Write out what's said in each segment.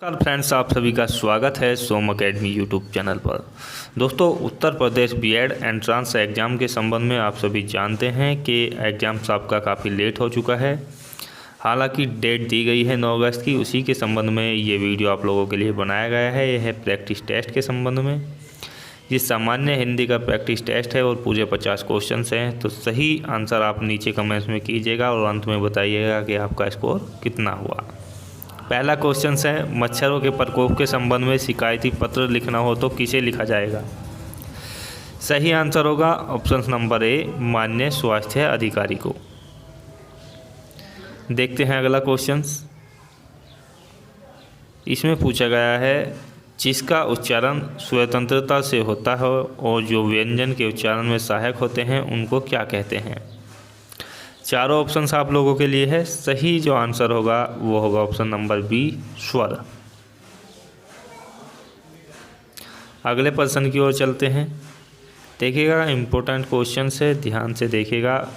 नमस्कार फ्रेंड्स, आप सभी का स्वागत है सोम अकेडमी यूट्यूब चैनल पर। दोस्तों, Uttar Pradesh BEd entrance exam के संबंध में आप सभी जानते हैं कि एग्ज़ाम्स आपका काफ़ी लेट हो चुका है। हालांकि डेट दी गई है 9 अगस्त की, उसी के संबंध में ये वीडियो आप लोगों के लिए बनाया गया है। यह है प्रैक्टिस टेस्ट के संबंध में। ये सामान्य हिंदी का प्रैक्टिस टेस्ट है और पूरे 50 क्वेश्चन हैं। तो सही आंसर आप नीचे कमेंट्स में कीजिएगा और अंत में बताइएगा कि आपका स्कोर कितना हुआ। पहला क्वेश्चन है, मच्छरों के प्रकोप के संबंध में शिकायती पत्र लिखना हो तो किसे लिखा जाएगा? सही आंसर होगा ऑप्शन नंबर ए, माननीय स्वास्थ्य अधिकारी को। देखते हैं अगला क्वेश्चन। इसमें पूछा गया है, जिसका उच्चारण स्वतंत्रता से होता है और जो व्यंजन के उच्चारण में सहायक होते हैं उनको क्या कहते हैं? चारों ऑप्शंस आप लोगों के लिए है। सही जो आंसर होगा वो होगा ऑप्शन नंबर बी, स्वर। अगले प्रश्न की ओर चलते हैं। देखिएगा, इम्पोर्टेंट क्वेश्चन है, ध्यान से देखिएगा।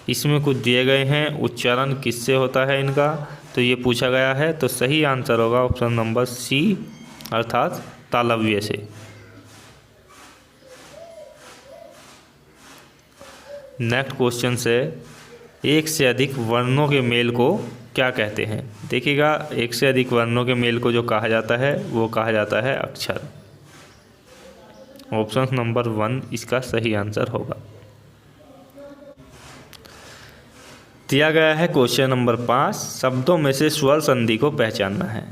इसमें कुछ दिए गए हैं, उच्चारण किससे होता है इनका, तो ये पूछा गया है। तो सही आंसर होगा ऑप्शन नंबर सी, अर्थात तालव्य से। नेक्स्ट क्वेश्चन से, एक से अधिक वर्णों के मेल को क्या कहते हैं? देखिएगा, एक से अधिक वर्णों के मेल को जो कहा जाता है वो कहा जाता है अक्षर। ऑप्शन नंबर 1 इसका सही आंसर होगा। दिया गया है क्वेश्चन नंबर 5, शब्दों में से स्वर संधि को पहचानना है।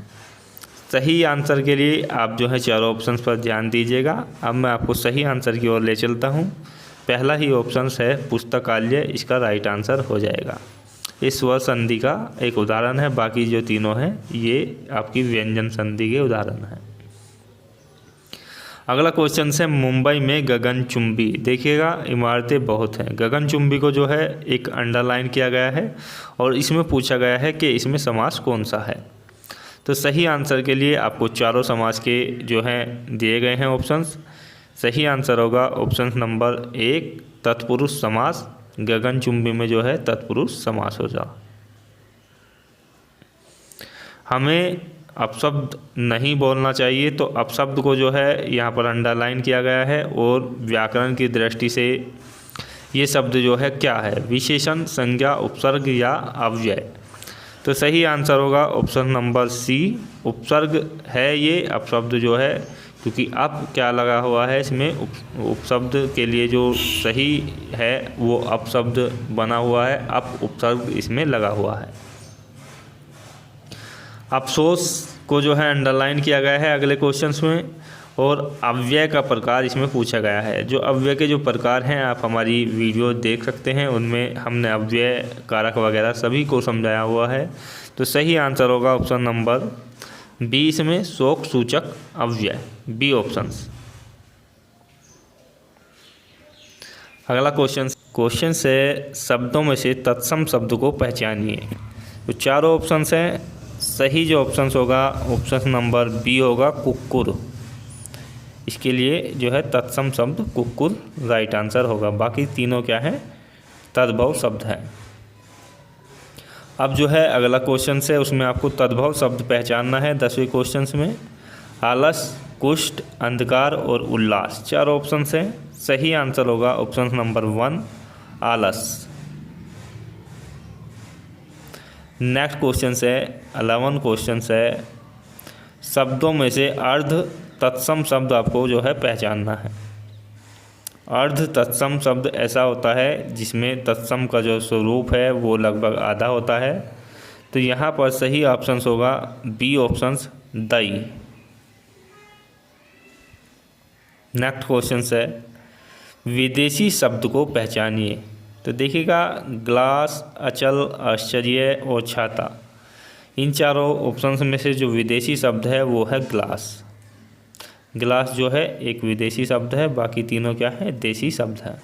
सही आंसर के लिए आप जो है चारों ऑप्शंस पर ध्यान दीजिएगा। अब मैं आपको सही आंसर की ओर ले चलता हूँ। पहला ही ऑप्शन है पुस्तकालय, इसका राइट आंसर हो जाएगा। इस स्वर संधि का एक उदाहरण है, बाकी जो तीनों हैं ये आपकी व्यंजन संधि के उदाहरण हैं। अगला क्वेश्चन है, मुंबई में गगनचुंबी। देखिएगा, इमारतें बहुत हैं। गगनचुंबी को जो है एक अंडरलाइन किया गया है और इसमें पूछा गया है कि इसमें समास कौन सा है। तो सही आंसर के लिए आपको चारों समास के जो हैं दिए गए हैं ऑप्शंस। सही आंसर होगा ऑप्शन नंबर 1, तत्पुरुष समास। गगनचुंबी में जो है तत्पुरुष समास हो जा। हमें अपशब्द नहीं बोलना चाहिए, तो अपशब्द को जो है यहाँ पर अंडरलाइन किया गया है और व्याकरण की दृष्टि से ये शब्द जो है क्या है, विशेषण, संज्ञा, उपसर्ग या अव्यय। तो सही आंसर होगा ऑप्शन नंबर सी, उपसर्ग है ये अपशब्द जो है, क्योंकि अब क्या लगा हुआ है इसमें उपशब्द के लिए जो सही है वो अपशब्द बना हुआ है, अब उपसर्ग इसमें लगा हुआ है। अफसोस को जो है अंडरलाइन किया गया है अगले क्वेश्चंस में। और अव्यय का प्रकार इसमें पूछा गया है। जो अव्यय के जो प्रकार हैं आप हमारी वीडियो देख सकते हैं, उनमें हमने अव्यय, कारक वगैरह सभी को समझाया हुआ है। तो सही आंसर होगा ऑप्शन नंबर 20 में शोक सूचक अव्यय, बी ऑप्शंस। अगला क्वेश्चन से, शब्दों में से तत्सम शब्द को पहचानिए। तो चारों ऑप्शंस हैं। सही जो ऑप्शंस होगा ऑप्शन नंबर बी होगा, कुक्कुर। इसके लिए जो है तत्सम शब्द कुक्कुर राइट आंसर होगा। बाकी तीनों क्या है, तद्भव शब्द हैं। अब जो है अगला क्वेश्चन है, उसमें आपको तद्भव शब्द पहचानना है 10वें क्वेश्चन में। आलस, कुष्ठ, अंधकार और उल्लास, चार ऑप्शन हैं। सही आंसर होगा ऑप्शन नंबर 1, आलस। नेक्स्ट क्वेश्चन है 11 क्वेश्चन है, शब्दों में से अर्ध तत्सम शब्द आपको जो है पहचानना है। अर्ध तत्सम शब्द ऐसा होता है जिसमें तत्सम का जो स्वरूप है वो लगभग आधा होता है। तो यहाँ पर सही ऑप्शन होगा बी ऑप्शंस, दई। नेक्स्ट क्वेश्चन है, विदेशी शब्द को पहचानिए। तो देखिएगा, ग्लास, अचल, आश्चर्य और छाता, इन चारों ऑप्शंस में से जो विदेशी शब्द है वो है ग्लास। ग्लास जो है एक विदेशी शब्द है, बाकी तीनों क्या है, देसी शब्द है।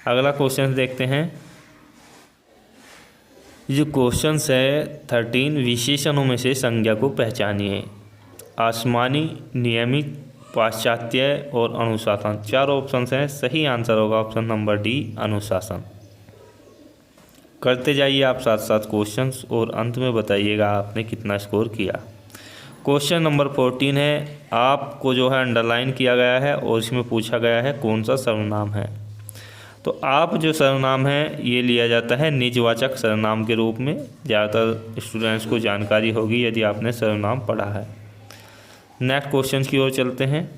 अगला क्वेश्चन देखते हैं। जो क्वेश्चन है 13, विशेषणों में से संज्ञा को पहचानिए। आसमानी, नियमित, पाश्चात्य और अनुशासन, चार ऑप्शन हैं। सही आंसर होगा ऑप्शन नंबर डी, अनुशासन। करते जाइए आप साथ साथ क्वेश्चंस और अंत में बताइएगा आपने कितना स्कोर किया। क्वेश्चन नंबर 14 है, आपको जो है अंडरलाइन किया गया है और इसमें पूछा गया है कौन सा सर्वनाम है। तो आप जो सर्वनाम है ये लिया जाता है निजवाचक सर्वनाम के रूप में। ज़्यादातर स्टूडेंट्स को जानकारी होगी यदि आपने सर्वनाम पढ़ा है। नेक्स्ट क्वेश्चन की ओर चलते हैं।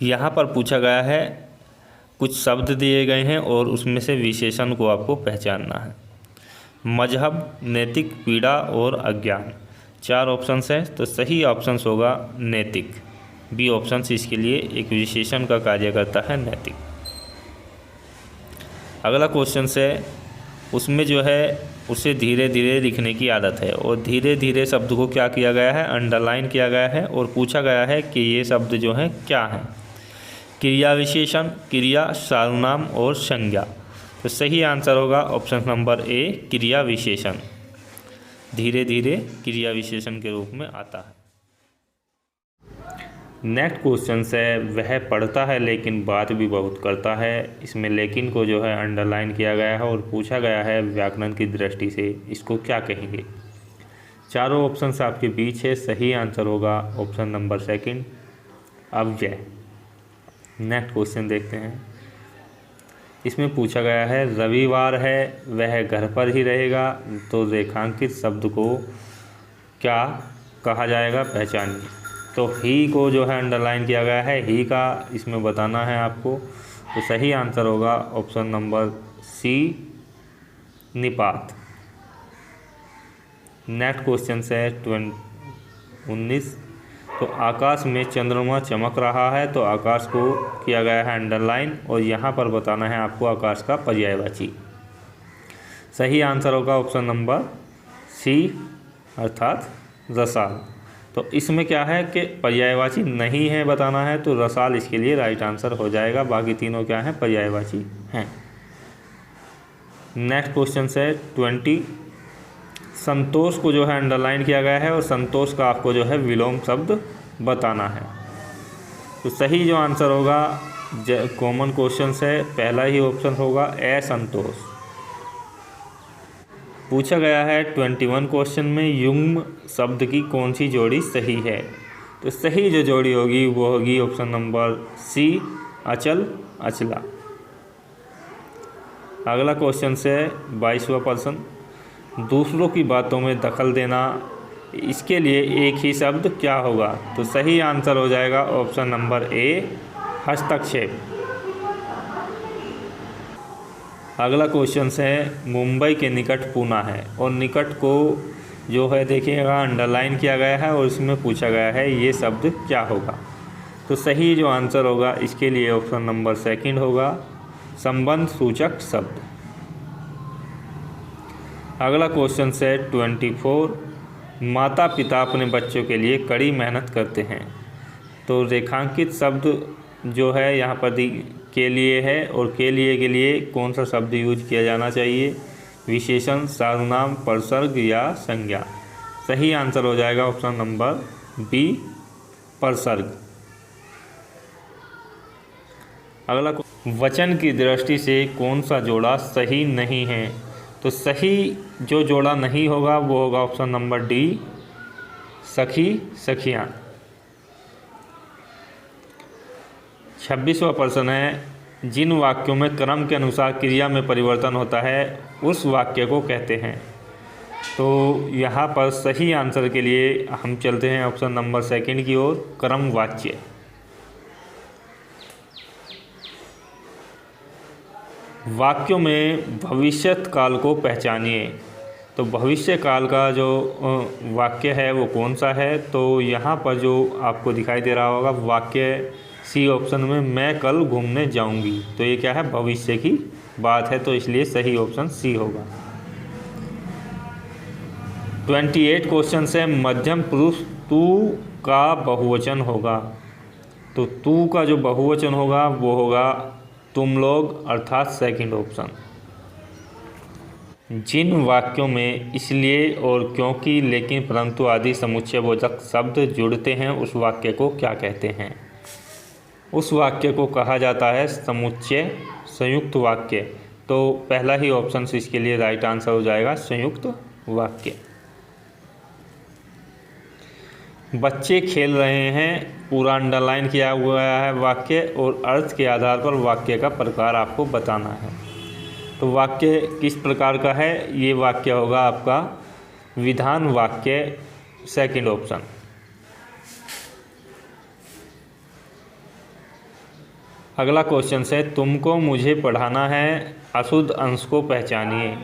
यहाँ पर पूछा गया है, कुछ शब्द दिए गए हैं और उसमें से विशेषण को आपको पहचानना है। मजहब, नैतिक, पीड़ा और अज्ञान, 4 ऑप्शंस हैं। तो सही ऑप्शंस होगा नैतिक। बी ऑप्शन इसके लिए एक विशेषण का कार्य करता है, नैतिक। अगला क्वेश्चन है, उसमें जो है उसे धीरे धीरे लिखने की आदत है और धीरे धीरे शब्द को क्या किया गया है, अंडरलाइन किया गया है और पूछा गया है कि ये शब्द जो है क्या है। क्रिया विशेषण, क्रिया, सर्वनाम और संज्ञा। तो सही आंसर होगा ऑप्शन नंबर ए, क्रिया विशेषण। धीरे धीरे क्रिया विशेषण के रूप में आता है। नेक्स्ट क्वेश्चन है, वह पढ़ता है लेकिन बात भी बहुत करता है। इसमें लेकिन को जो है अंडरलाइन किया गया है और पूछा गया है व्याकरण की दृष्टि से इसको क्या कहेंगे। चारों ऑप्शंस आपके बीच है। सही आंसर होगा ऑप्शन नंबर सेकंड, अव्यय। नेक्स्ट क्वेश्चन देखते हैं। इसमें पूछा गया है, रविवार है वह घर पर ही रहेगा। तो रेखांकित शब्द को क्या कहा जाएगा, पहचानिए। तो ही को जो है अंडरलाइन किया गया है, ही का इसमें बताना है आपको। तो सही आंसर होगा ऑप्शन नंबर सी, निपात। नेक्स्ट क्वेश्चन है 19। तो आकाश में चंद्रमा चमक रहा है। तो आकाश को किया गया है अंडरलाइन और यहाँ पर बताना है आपको आकाश का पर्यायवाची। सही आंसर होगा ऑप्शन नंबर सी, अर्थात रसाल। तो इसमें क्या है कि पर्यायवाची नहीं है बताना है, तो रसाल इसके लिए राइट आंसर हो जाएगा। बाकी तीनों क्या हैं, पर्यायवाची हैं। नेक्स्ट क्वेश्चन है 20। संतोष को जो है अंडरलाइन किया गया है और संतोष का आपको जो है विलोम शब्द बताना है। तो सही जो आंसर होगा, कॉमन क्वेश्चन है, पहला ही ऑप्शन होगा असंतोष। पूछा गया है 21 क्वेश्चन में, युग्म शब्द की कौन सी जोड़ी सही है। तो सही जो जोड़ी होगी वो होगी ऑप्शन नंबर सी, अचल, अचला। अगला क्वेश्चन है 22वां प्रश्न, दूसरों की बातों में दखल देना, इसके लिए एक ही शब्द क्या होगा। तो सही आंसर हो जाएगा ऑप्शन नंबर ए, हस्तक्षेप। अगला क्वेश्चन है, मुंबई के निकट पूना है और निकट को जो है देखिएगा अंडरलाइन किया गया है और इसमें पूछा गया है ये शब्द क्या होगा। तो सही जो आंसर होगा इसके लिए ऑप्शन नंबर सेकंड होगा, संबंध सूचक शब्द। अगला क्वेश्चन है 24। माता पिता अपने बच्चों के लिए कड़ी मेहनत करते हैं। तो रेखांकित शब्द जो है यहाँ पर के लिए है और के लिए कौन सा शब्द यूज किया जाना चाहिए, विशेषण, सर्वनाम, परसर्ग या संज्ञा। सही आंसर हो जाएगा ऑप्शन नंबर बी, परसर्ग। अगला, वचन की दृष्टि से कौन सा जोड़ा सही नहीं है। तो सही जो जोड़ा नहीं होगा वो होगा ऑप्शन नंबर डी, सखी, सखियाँ। 26वां प्रश्न है, जिन वाक्यों में क्रम के अनुसार क्रिया में परिवर्तन होता है उस वाक्य को कहते हैं। तो यहाँ पर सही आंसर के लिए हम चलते हैं ऑप्शन नंबर सेकंड की ओर, क्रम वाच्य। वाक्यों में भविष्यत काल को पहचानिए। तो भविष्य काल का जो वाक्य है वो कौन सा है। तो यहाँ पर जो आपको दिखाई दे रहा होगा वाक्य सी ऑप्शन में, मैं कल घूमने जाऊंगी। तो ये क्या है, भविष्य की बात है, तो इसलिए सही ऑप्शन सी होगा। 28 क्वेश्चन से, मध्यम पुरुष तू का बहुवचन होगा। तो तू का जो बहुवचन होगा वो होगा तुम लोग, अर्थात सेकंड ऑप्शन। जिन वाक्यों में इसलिए और क्योंकि, लेकिन, परंतु आदि समुच्चयबोधक शब्द जुड़ते हैं उस वाक्य को क्या कहते हैं। उस वाक्य को कहा जाता है समुच्चय संयुक्त वाक्य। तो पहला ही ऑप्शन इसके लिए राइट आंसर हो जाएगा, संयुक्त वाक्य। बच्चे खेल रहे हैं, पूरा अंडरलाइन किया हुआ है वाक्य, और अर्थ के आधार पर वाक्य का प्रकार आपको बताना है। तो वाक्य किस प्रकार का है, ये वाक्य होगा आपका विधान वाक्य, सेकंड ऑप्शन। अगला क्वेश्चन है, तुमको मुझे पढ़ाना है, अशुद्ध अंश को पहचानिए।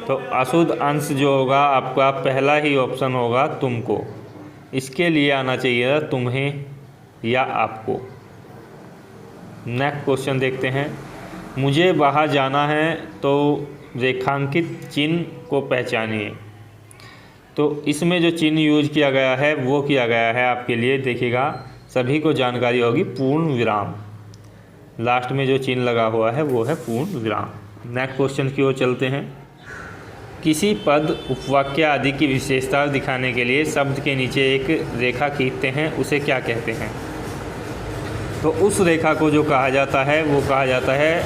तो अशुद्ध अंश जो होगा आपका पहला ही ऑप्शन होगा, तुमको। इसके लिए आना चाहिए तुम्हें या आपको। नेक्स्ट क्वेश्चन देखते हैं, मुझे बाहर जाना है, तो रेखांकित चिन्ह को पहचानिए। तो इसमें जो चिन्ह यूज किया गया है वो किया गया है आपके लिए, देखिएगा सभी को जानकारी होगी, पूर्ण विराम। लास्ट में जो चिन्ह लगा हुआ है वो है पूर्ण विराम। नेक्स्ट क्वेश्चन की ओर चलते हैं, किसी पद, उपवाक्य आदि की विशेषता दिखाने के लिए शब्द के नीचे एक रेखा खींचते हैं, उसे क्या कहते हैं? तो उस रेखा को जो कहा जाता है वो कहा जाता है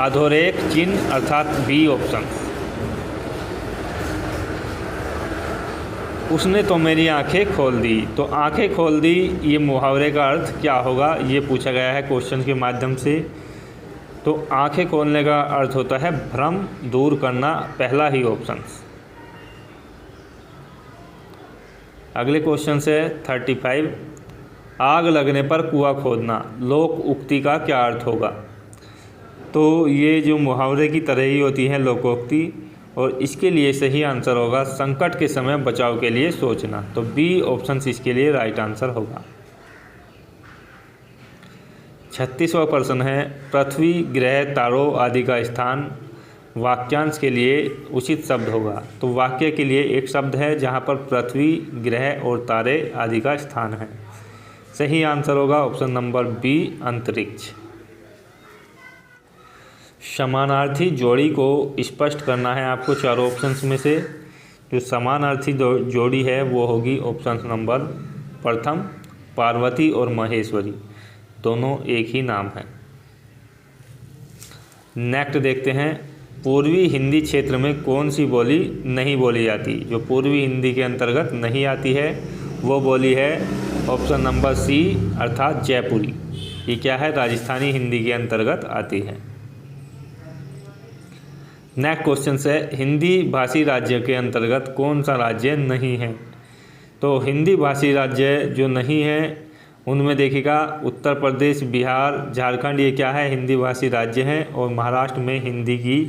अधोरेख चिन्ह, अर्थात बी ऑप्शन। उसने तो मेरी आंखें खोल दी, तो आंखें खोल दी, ये मुहावरे का अर्थ क्या होगा, ये पूछा गया है क्वेश्चन के माध्यम से। तो आंखें खोलने का अर्थ होता है भ्रम दूर करना, पहला ही ऑप्शन। अगले क्वेश्चन से 35, आग लगने पर कुआं खोदना, लोक उक्ति का क्या अर्थ होगा? तो ये जो मुहावरे की तरह ही होती है लोकोक्ति, और इसके लिए सही आंसर होगा संकट के समय बचाव के लिए सोचना। तो बी ऑप्शन इसके लिए राइट आंसर होगा। 36वां प्रश्न है, पृथ्वी, ग्रह, तारों आदि का स्थान वाक्यांश के लिए उचित शब्द होगा। तो वाक्य के लिए एक शब्द है जहाँ पर पृथ्वी, ग्रह और तारे आदि का स्थान है। सही आंसर होगा ऑप्शन नंबर बी, अंतरिक्ष। समानार्थी जोड़ी को स्पष्ट करना है आपको चारों ऑप्शंस में से। जो समानार्थी जोड़ी है वो होगी ऑप्शन नंबर प्रथम, पार्वती और महेश्वरी, दोनों एक ही नाम है। नेक्स्ट देखते हैं, पूर्वी हिंदी क्षेत्र में कौन सी बोली नहीं बोली जाती? जो पूर्वी हिंदी के अंतर्गत नहीं आती है वो बोली है ऑप्शन नंबर सी, अर्थात जयपुरी। ये क्या है, राजस्थानी हिंदी के अंतर्गत आती है। नेक्स्ट क्वेश्चन है, हिंदी भाषी राज्य के अंतर्गत कौन सा राज्य नहीं है? तो हिंदी भाषी राज्य जो नहीं है उनमें देखिएगा उत्तर प्रदेश, बिहार, झारखंड, ये क्या है, हिंदी भाषी राज्य हैं। और महाराष्ट्र में हिंदी की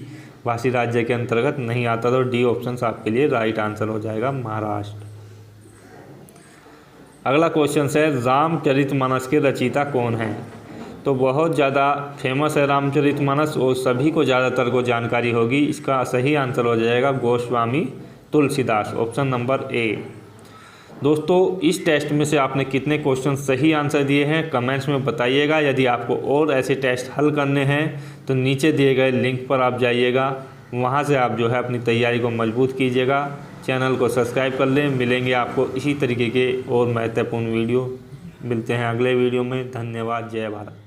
भाषी राज्य के अंतर्गत नहीं आता। तो डी ऑप्शन आपके लिए राइट आंसर हो जाएगा, महाराष्ट्र। अगला क्वेश्चन है, रामचरितमानस के रचयिता कौन हैं? तो बहुत ज़्यादा फेमस है रामचरितमानस और सभी को ज़्यादातर को जानकारी होगी। इसका सही आंसर हो जाएगा Goswami Tulsidas, option number A. दोस्तों, इस टेस्ट में से आपने कितने क्वेश्चन सही आंसर दिए हैं कमेंट्स में बताइएगा। यदि आपको और ऐसे टेस्ट हल करने हैं तो नीचे दिए गए लिंक पर आप जाइएगा, वहां से आप जो है अपनी तैयारी को मजबूत कीजिएगा। चैनल को सब्सक्राइब कर लें। मिलेंगे आपको इसी तरीके के और महत्वपूर्ण वीडियो। मिलते हैं अगले वीडियो में। धन्यवाद। जय भारत।